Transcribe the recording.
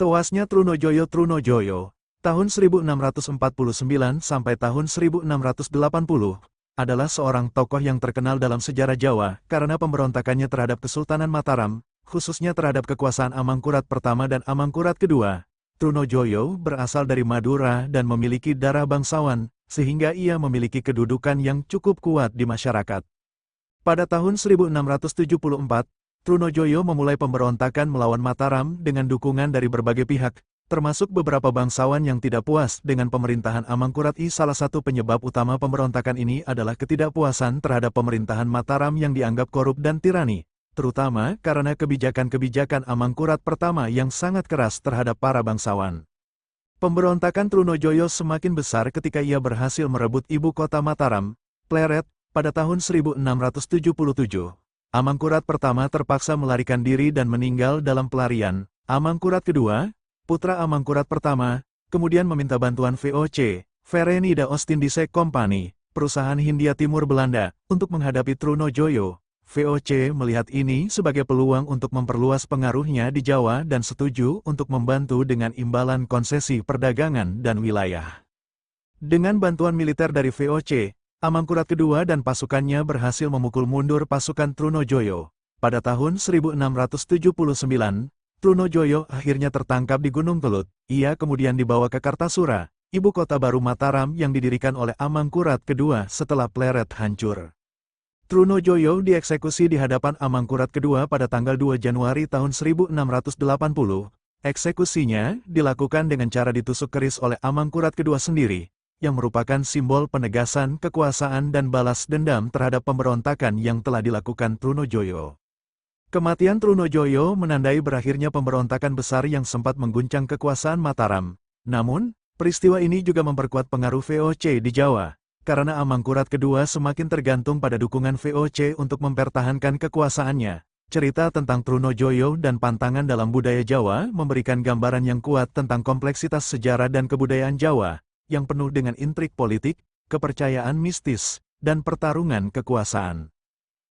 Tewasnya Trunojoyo tahun 1649 sampai tahun 1680, adalah seorang tokoh yang terkenal dalam sejarah Jawa karena pemberontakannya terhadap Kesultanan Mataram, khususnya terhadap kekuasaan Amangkurat pertama dan Amangkurat kedua. Trunojoyo berasal dari Madura dan memiliki darah bangsawan, sehingga ia memiliki kedudukan yang cukup kuat di masyarakat. Pada tahun 1674, Trunojoyo memulai pemberontakan melawan Mataram dengan dukungan dari berbagai pihak, termasuk beberapa bangsawan yang tidak puas dengan pemerintahan Amangkurat I. Salah satu penyebab utama pemberontakan ini adalah ketidakpuasan terhadap pemerintahan Mataram yang dianggap korup dan tirani, terutama karena kebijakan-kebijakan Amangkurat pertama yang sangat keras terhadap para bangsawan. Pemberontakan Trunojoyo semakin besar ketika ia berhasil merebut ibu kota Mataram, Pleret, pada tahun 1677. Amangkurat pertama terpaksa melarikan diri dan meninggal dalam pelarian. Amangkurat kedua, putra Amangkurat pertama, kemudian meminta bantuan VOC, Verenigde Oostindische Compagnie, perusahaan Hindia Timur Belanda, untuk menghadapi Trunojoyo. VOC melihat ini sebagai peluang untuk memperluas pengaruhnya di Jawa dan setuju untuk membantu dengan imbalan konsesi perdagangan dan wilayah. Dengan bantuan militer dari VOC, Amangkurat kedua dan pasukannya berhasil memukul mundur pasukan Trunojoyo. Pada tahun 1679, Trunojoyo akhirnya tertangkap di Gunung Kelut. Ia kemudian dibawa ke Kartasura, ibu kota baru Mataram yang didirikan oleh Amangkurat kedua setelah Pleret hancur. Trunojoyo dieksekusi di hadapan Amangkurat kedua pada tanggal 2 Januari tahun 1680. Eksekusinya dilakukan dengan cara ditusuk keris oleh Amangkurat kedua sendiri, yang merupakan simbol penegasan kekuasaan dan balas dendam terhadap pemberontakan yang telah dilakukan Trunojoyo. Kematian Trunojoyo menandai berakhirnya pemberontakan besar yang sempat mengguncang kekuasaan Mataram. Namun, peristiwa ini juga memperkuat pengaruh VOC di Jawa, karena Amangkurat kedua semakin tergantung pada dukungan VOC untuk mempertahankan kekuasaannya. Cerita tentang Trunojoyo dan pantangan dalam budaya Jawa memberikan gambaran yang kuat tentang kompleksitas sejarah dan kebudayaan Jawa, yang penuh dengan intrik politik, kepercayaan mistis, dan pertarungan kekuasaan.